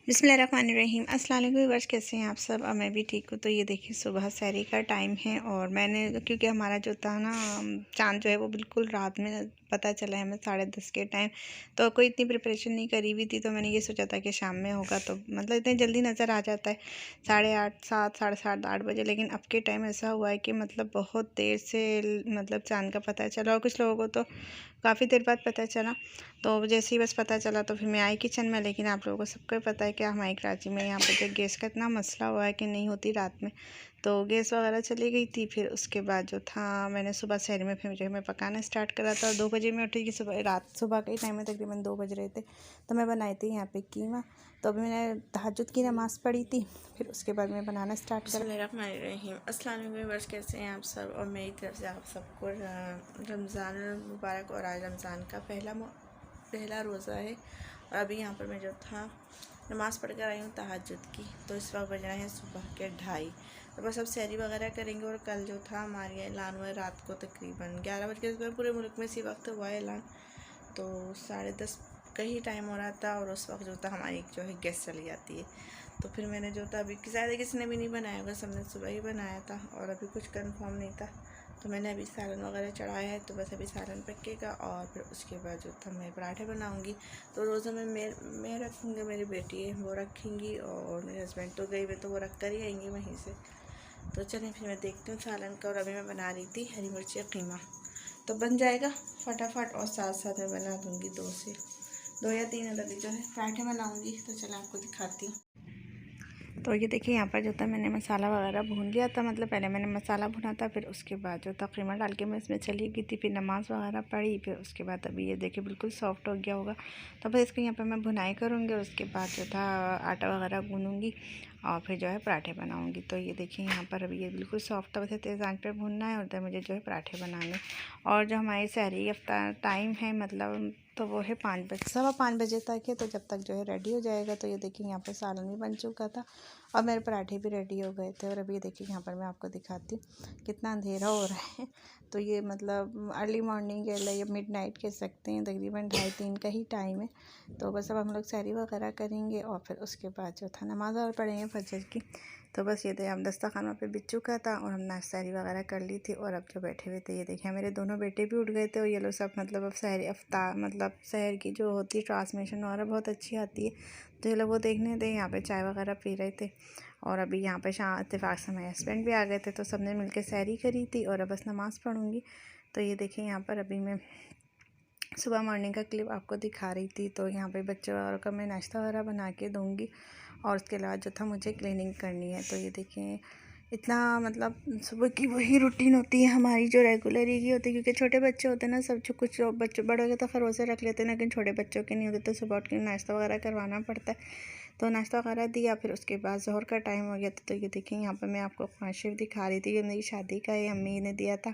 बिस्मिल्लाहिर्रहमानिर्रहीम। अस्सलाम वालेकुम व्यूअर्स, कैसे हैं आप सब। और मैं भी ठीक हूँ। तो ये देखिए सुबह सहरी का टाइम है और मैंने क्योंकि हमारा जो था ना चांद जो है वो बिल्कुल रात में पता चला है हमें 10:30 के टाइम। तो कोई इतनी प्रिपरेशन नहीं करी हुई थी, तो मैंने ये सोचा था कि शाम में होगा, तो मतलब इतने जल्दी नज़र आ जाता है 8:30 7 7:30 8 बजे। लेकिन अब के टाइम ऐसा हुआ है कि मतलब बहुत देर से मतलब चांद का पता चला, और कुछ लोगों को तो काफ़ी देर बाद पता चला। तो जैसे ही बस पता चला तो फिर मैं आई किचन में। लेकिन आप लोगों को सबको पता है कि हमारे कराची में यहाँ पर जो गैस का इतना मसला हुआ है कि नहीं होती रात में, तो गैस वगैरह चली गई थी। फिर उसके बाद जो था मैंने सुबह सहरी में फिर जो है मैं पकाना स्टार्ट करा था। 2 बजे मैं उठी कि सुबह के टाइम में तकरीबन 2 बज रहे थे, तो मैं बनाई थी यहाँ पे कीमा। तो अभी मैंने तहज्जुद की नमाज़ पढ़ी थी, फिर उसके बाद मैं बनाना स्टार्ट करा। बिस्मिल्लाहिर्रहमानिर्रहीम। अस्सलाम वालेकुम व्यूअर्स, कैसे हैं आप सब। और मेरी तरफ से आप सबको रमज़ान मुबारक। और आज रमज़ान का पहला रोज़ा है। और अभी यहाँ पर मैं जो था नमाज़ पढ़ कर आई हूँ तहज्जुद की। तो इस वक्त बज रहे हैं सुबह के 2:30। तो बस अब सहरी वगैरह करेंगे। और कल जो था हमारे यहाँ ऐलान हुआ है रात को तकरीबन 11 बज के, पूरे मुल्क में इसी वक्त हुआ है ऐलान। तो 10:30 का ही टाइम हो रहा था, और उस वक्त जो था हमारी जो है गैस चली जाती है। तो फिर मैंने जो था अभी शायद किसी ने भी नहीं बनाया होगा, सबने सुबह ही बनाया था और अभी कुछ कंफर्म नहीं था। तो मैंने अभी सालन वगैरह चढ़ाया है, तो बस अभी सालन पकेगा और फिर उसके बाद जो था मैं पराठे बनाऊंगी। तो रोज़ों में मैं रखूँगी, मेरी बेटी है वो रखेंगी, और मेरे हस्बैंड तो गई हुए तो वो रख कर ही आएंगे वहीं से। तो चलें फिर मैं देखती हूँ सालन का। और अभी मैं बना रही थी हरी मिर्ची कीमा, तो बन जाएगा फटाफट। और साथ साथ मैं बना दूँगी 2 या 3 अलग जो है पराठे बनाऊँगी। तो चलो आपको दिखाती हूँ। तो ये देखिए यहाँ पर जो था मैंने मसाला वगैरह भून लिया था, मतलब पहले मैंने मसाला भुना था, फिर उसके बाद जो था कीमा डाल के मैं इसमें चली गई थी। फिर नमाज़ वगैरह पढ़ी, फिर उसके बाद अभी ये देखिए बिल्कुल सॉफ्ट हो गया होगा। तो फिर इसको यहाँ पर मैं भुनाई करूँगी, उसके बाद जो था आटा वगैरह गूँधूँगी और फिर जो है पराठे बनाऊँगी। तो ये देखिए यहाँ पर अभी ये बिल्कुल सॉफ्ट वैसे तेज़ आंच पर भुनना है, और मुझे जो है पराठे बनाने। और जो हमारी सहरी अफ्तार टाइम है मतलब तो वो है 5 बजे, 5:15 बजे तक है। तो जब तक जो है रेडी हो जाएगा। तो ये देखिए यहाँ पर सालन भी बन चुका था और मेरे पराठे भी रेडी हो गए थे। और अभी देखिए यहाँ पर मैं आपको दिखाती हूँ कितना अंधेरा हो रहा है। तो ये मतलब अर्ली मॉर्निंग या मिडनाइट कह सकते हैं, तकरीबन 2:30-3 का ही टाइम है। तो बस अब हम लोग सहरी वगैरह करेंगे और फिर उसके बाद जो था नमाज़ और पढ़ेंगे फजर की। तो बस ये थे, हम दस्तरखाना पे बिछ चुका था और हम नाश्तारी वगैरह कर ली थी। और अब जो बैठे हुए थे ये देखिए मेरे दोनों बेटे भी उठ गए थे, और ये लोग सब मतलब अब सहरी अफ्तार मतलब सहर की जो होती है ट्रांसमिशन वगैरह बहुत अच्छी आती है, तो ये लोग वो देखने थे। यहाँ पे चाय वगैरह पी रहे थे। और अभी यहाँ पे इत्तेफाक से हमारे हस्बैंड भी आ गए थे, तो सबने मिलकर सहरी करी थी। और अब बस नमाज़ पढ़ूँगी। तो ये देखिए यहाँ पर अभी मैं सुबह मॉर्निंग का क्लिप आपको दिखा रही थी। तो यहाँ पे बच्चे वगैरह का मैं नाश्ता वगैरह बना के दूँगी, और उसके अलावा जो था मुझे क्लीनिंग करनी है। तो ये देखिए इतना मतलब सुबह की वही रूटीन होती है हमारी जो रेगुलर ही होती है, क्योंकि छोटे बच्चे होते हैं ना, सब कुछ बच्चे बड़ों के तो खैर रोज़े रख लेते हैं, लेकिन छोटे बच्चों के नहीं होते, तो सुबह उठ के नाश्ता वगैरह करवाना पड़ता है। तो नाश्ता वगैरह दिया, फिर उसके बाद ज़ोहर का टाइम हो गया था। तो ये देखिए यहाँ पर मैं आपको कुरान शरीफ दिखा रही थी, ये मेरी शादी का है, अम्मी ने दिया था।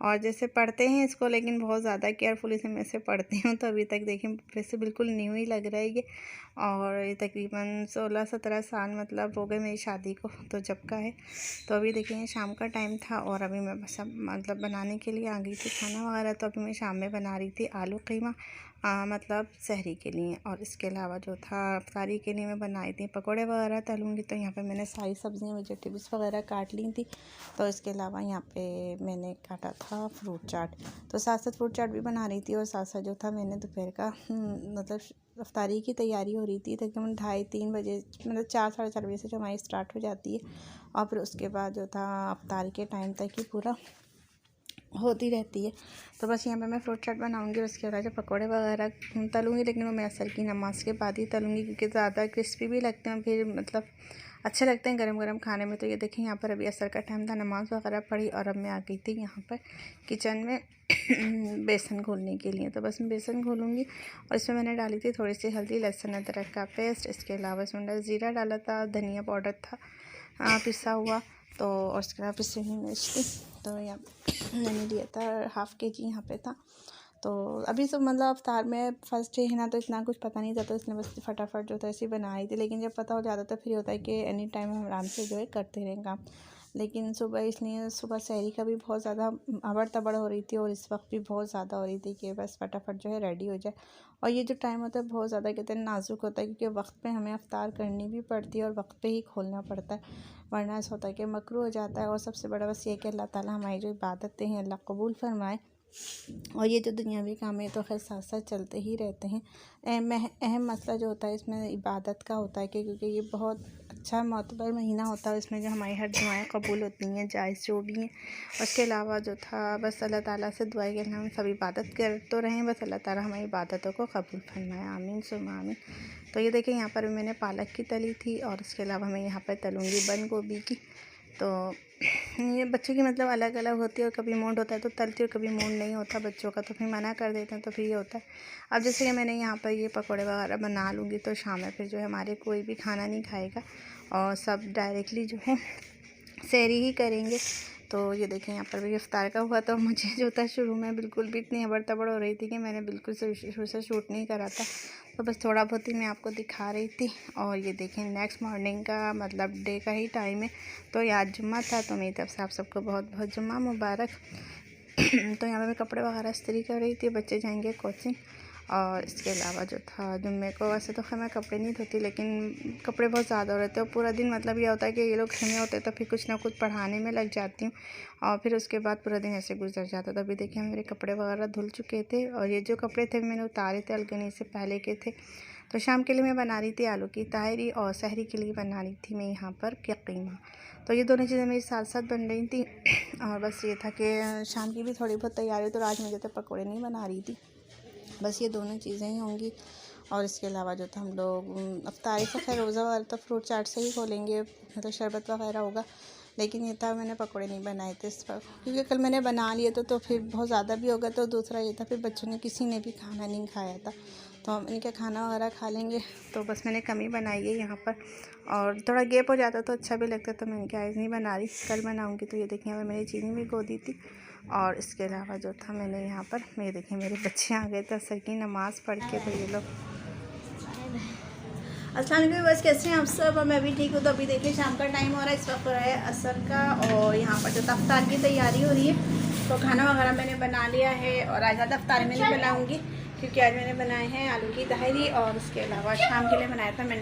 और जैसे पढ़ते हैं इसको, लेकिन बहुत ज़्यादा केयरफुली से मैं इसे पढ़ती हूँ। तो अभी तक देखिए वैसे बिल्कुल न्यू ही लग रहा है ये। और ये तकरीबन 16-17 साल मतलब हो गए मेरी शादी को, तो जब का है। तो अभी देखिए शाम का टाइम था, और अभी मैं बस अब मतलब बनाने के लिए आ गई थी खाना वगैरह। तो अभी मैं शाम में बना रही थी आलू कीमा, मतलब सहरी के लिए। और इसके अलावा जो था इफ्तारी के लिए मैं बनाई थी पकोड़े वगैरह तलूँगी। तो यहाँ पे मैंने सारी सब्ज़ियाँ वेजिटेबल्स वगैरह काट ली थी। तो इसके अलावा यहाँ पे मैंने काटा था फ्रूट चाट, तो साथ साथ फ्रूट चाट भी बना रही थी। और साथ साथ जो था मैंने दोपहर का मतलब इफ्तारी की तैयारी हो रही थी तकरीबन 2:30-3 बजे, मतलब 4 साढ़े 4 बजे से जो हमारी स्टार्ट हो जाती है। और फिर उसके बाद जो था इफ्तारी के टाइम तक ही पूरा होती रहती है। तो बस यहाँ पे मैं फ्रूट चाट बनाऊंगी, उसके बाद जो पकोड़े वगैरह तलूँगी, लेकिन वो मैं असर की नमाज़ के बाद ही तलूँगी, क्योंकि ज़्यादा क्रिस्पी भी लगते हैं, फिर मतलब अच्छे लगते हैं गरम गरम खाने में। तो ये देखिए यहाँ पर अभी असर का टाइम था, नमाज़ वगैरह पढ़ी, और अब मैं आ गई थी यहाँ पर किचन में बेसन घोलने के लिए। तो बस मैं बेसन घोलूँगी, और इसमें मैंने डाली थी थोड़ी सी हल्दी, लहसुन अदरक का पेस्ट। इसके अलावा इसमें ज़ीरा डाला था, धनिया पाउडर था पिसा हुआ, तो और उसके अलावा पिसी हुई मिर्च थी। तो यहाँ मैंने लिया था 1/2 kg यहाँ पे था। तो अभी सब मतलब अफ्तार में फ़र्स्ट डे है ना, तो इतना कुछ पता नहीं था, तो इसने बस फटाफट जो था ऐसे बनाई थी। लेकिन जब पता हो जाता तो फिर होता है कि एनी टाइम हम आराम से जो है करते रहें काम। लेकिन सुबह इसलिए सुबह सहरी का भी बहुत ज़्यादा अबड़ तबड़ हो रही थी और इस वक्त भी बहुत ज़्यादा हो रही थी कि बस फटाफट जो है रेडी हो जाए। और ये जो टाइम होता है बहुत ज़्यादा कहते हैं नाजुक होता है, क्योंकि वक्त पे हमें इफ्तार करनी भी पड़ती है और वक्त पे ही खोलना पड़ता है, वरना ऐसा होता है कि मकरूह हो जाता है। और सबसे बड़ा बस ये कि अल्लाह ताला हमारी जो इबादतें हैं अल्लाह कबूल फरमाए। और ये जो दुनियावी काम है तो खैर साथ साथ चलते ही रहते हैं। अहम मसला जो होता है इसमें इबादत का होता है कि क्योंकि ये बहुत अच्छा मोतबर महीना होता है, इसमें जो हमारी हर दुआएं कबूल होती हैं, जायज़ जो भी हैं। उसके अलावा जो था बस अल्लाह ताला से दुआ कि हम सब इबादत कर तो रहें, बस अल्लाह ताला हमारी इबादतों को कबूल फरमाए, आमीन सुम्मा आमीन। तो ये देखिए यहाँ पर मैंने पालक की तली थी और इसके अलावा मैं यहाँ पर तलूँगी बंद गोभी की। तो ये बच्चों की मतलब अलग अलग होती है, और कभी मूड होता है तो तलती और कभी मूड नहीं होता बच्चों का तो फिर मना कर देते हैं, तो फिर ये होता है। अब जैसे कि मैंने यहाँ पर ये पकौड़े वगैरह बना लूँगी तो शाम में फिर जो है हमारे कोई भी खाना नहीं खाएगा और सब डायरेक्टली जो है सहरी ही करेंगे। तो ये देखें यहाँ पर भी इफ्तार का हुआ, तो मुझे जो था शुरू में बिल्कुल भी इतनी अबड़ तबड़ हो रही थी कि मैंने बिल्कुल शुरू से शूट नहीं करा था, तो बस थोड़ा बहुत ही मैं आपको दिखा रही थी। और ये देखें नेक्स्ट मॉर्निंग का मतलब डे का ही टाइम है। तो ये आज जुम्मा था, तो मेरी तरफ से आप सबको बहुत बहुत जुम्मा मुबारक। तो यहाँ पर मैं कपड़े वगैरह इस्त्री कर रही थी, बच्चे जाएंगे कोचिंग। और इसके अलावा जो था जुम्मे को वैसे तो खैर मैं कपड़े नहीं धोती, लेकिन कपड़े बहुत ज़्यादा हो रहे थे और पूरा दिन मतलब ये होता है कि ये लोग घर में होते तो फिर कुछ ना कुछ पढ़ाने में लग जाती हूँ और फिर उसके बाद पूरा दिन ऐसे गुजर जाता। तो अभी देखिए मेरे कपड़े वगैरह धुल चुके थे और ये जो कपड़े थे मैंने उतारे थे अलगनी से पहले के थे। तो शाम के लिए मैं बना रही थी आलू की ताहरी और सहरी के लिए बना रही थी मैं यहाँ पर कीमा। तो ये दोनों चीज़ें मेरी साथ साथ बन रही थी और बस ये था कि शाम की भी थोड़ी बहुत तैयारी, तो आज मैं जो थे पकौड़े नहीं बना रही थी, बस ये दोनों चीज़ें ही होंगी। और इसके अलावा जो था हम लोग अफ्तारी से खैर रोज़ा वाला तो फ्रूट चाट से ही खोलेंगे, मतलब शरबत वगैरह होगा। लेकिन ये था मैंने पकौड़े नहीं बनाए थे इस पर, क्योंकि कल मैंने बना लिए तो फिर बहुत ज़्यादा भी होगा। तो दूसरा ये था फिर बच्चों ने किसी ने भी खाना नहीं खाया था, तो हम इनका खाना वगैरह खा लेंगे, तो बस मैंने कम ही बनाई है यहाँ पर। और थोड़ा गैप हो जाता तो अच्छा भी लगता, तो मैं इनके आज नहीं बना रही, कल बनाऊँगी। तो ये देखिए मैंने चीनी भी गो दी थी। और इसके अलावा जो था मैंने यहाँ पर मैं देखिए मेरे बच्चे आ गए थे असर की नमाज़ पढ़ के। तो ये लोग अस्सलाम वालेकुम, बस कैसे हैं आप सब? मैं भी ठीक हूँ। तो अभी देखिए शाम का टाइम हो रहा है, इस वक्त हो रहा है असर का और यहाँ पर जो इफ्तार की तैयारी हो रही है। तो खाना वगैरह मैंने बना लिया है और आज ज़्यादा इफ्तार में नहीं बनाऊँगी, क्योंकि आज मैंने बनाए हैं आलू की तहरी और उसके अलावा शाम के लिए बनाया था मैंने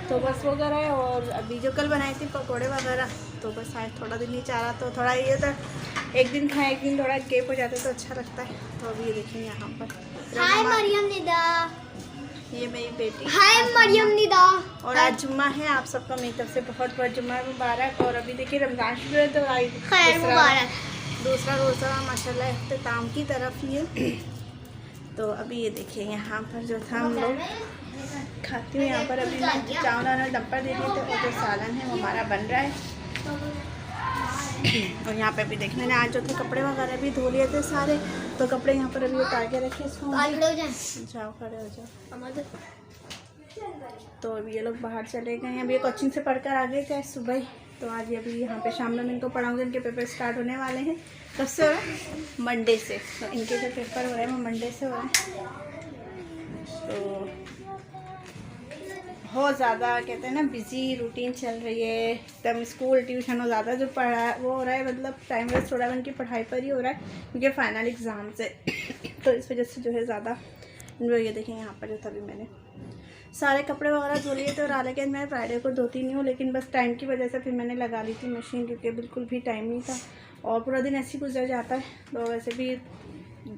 तो बस वो करा है। और अभी जो कल बनाई थी पकौड़े वगैरह, तो बस आज थोड़ा दिन नहीं चाह रहा, तो थोड़ा ये था एक दिन खाए एक दिन थोड़ा गैप हो जाता है तो अच्छा लगता है। तो अभी ये देखिए यहाँ पर हाय मरियम निदा, ये मेरी बेटी हाय मरियम निदा। और आज जुम्मा है, आप सबको मेरी तरफ से बहुत बहुत जुम्मा मुबारक। और अभी देखिए रमज़ान शुरू है, तो आज खैर मुबारक, दूसरा रोज़ा माशाल्लाह इख्तिताम की तरफ ही है। तो अभी ये देखिए यहाँ पर जो था हम लोग खाती हूँ। यहाँ पर अभी मैं चावल और डंपर दे दिए थे और जो सालन है वो हमारा बन रहा है। और यहाँ पे भी देखने मैंने आज जो थे कपड़े वगैरह भी धो लिए थे सारे, तो कपड़े यहाँ पर अभी उतार के रखे इसको। जाओ खड़े हो जाओ। तो अभी ये लोग बाहर चले गए हैं, अभी कोचिंग से पढ़कर आ गए थे सुबह ही। तो आज ये अभी यहाँ पे शाम में मैं इनको पढ़ाऊँगी, इनके पेपर स्टार्ट होने वाले हैं। कब से हो रहा है? मंडे से। तो इनके जो पेपर हो रहे हैं वो मंडे से हो रहे हैं। तो बहुत ज़्यादा कहते हैं ना बिज़ी रूटीन चल रही है एकदम, स्कूल ट्यूशन और ज़्यादा जो पढ़ा वो हो रहा है, मतलब टाइम वेस्ट थोड़ा उनकी पढ़ाई पर ही हो रहा है, क्योंकि फ़ाइनल एग्ज़ाम से तो इस वजह से जो है ज़्यादा ये देखें यहाँ पर जो तभी मैंने सारे कपड़े वगैरह धो लिए थे। और हालांकि मैं फ्राइडे को धोती नहीं हूँ, लेकिन बस टाइम की वजह से फिर मैंने लगा ली थी मशीन, क्योंकि बिल्कुल भी टाइम नहीं था और पूरा दिन ऐसे ही गुजर जाता है। तो वैसे भी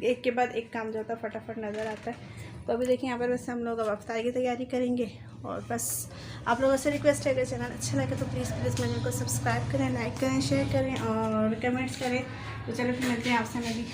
एक के बाद एक काम जो होता है फटाफट नज़र आता है। तो अभी देखिए यहाँ पर बस हम लोग अब इफ्तार की तैयारी करेंगे। और बस आप लोगों से रिक्वेस्ट है कि चैनल अच्छा लगे तो प्लीज़ मेरे को सब्सक्राइब करें, लाइक करें, शेयर करें और कमेंट्स करें। तो चलो फिर मिलते हैं आपसे मैं भी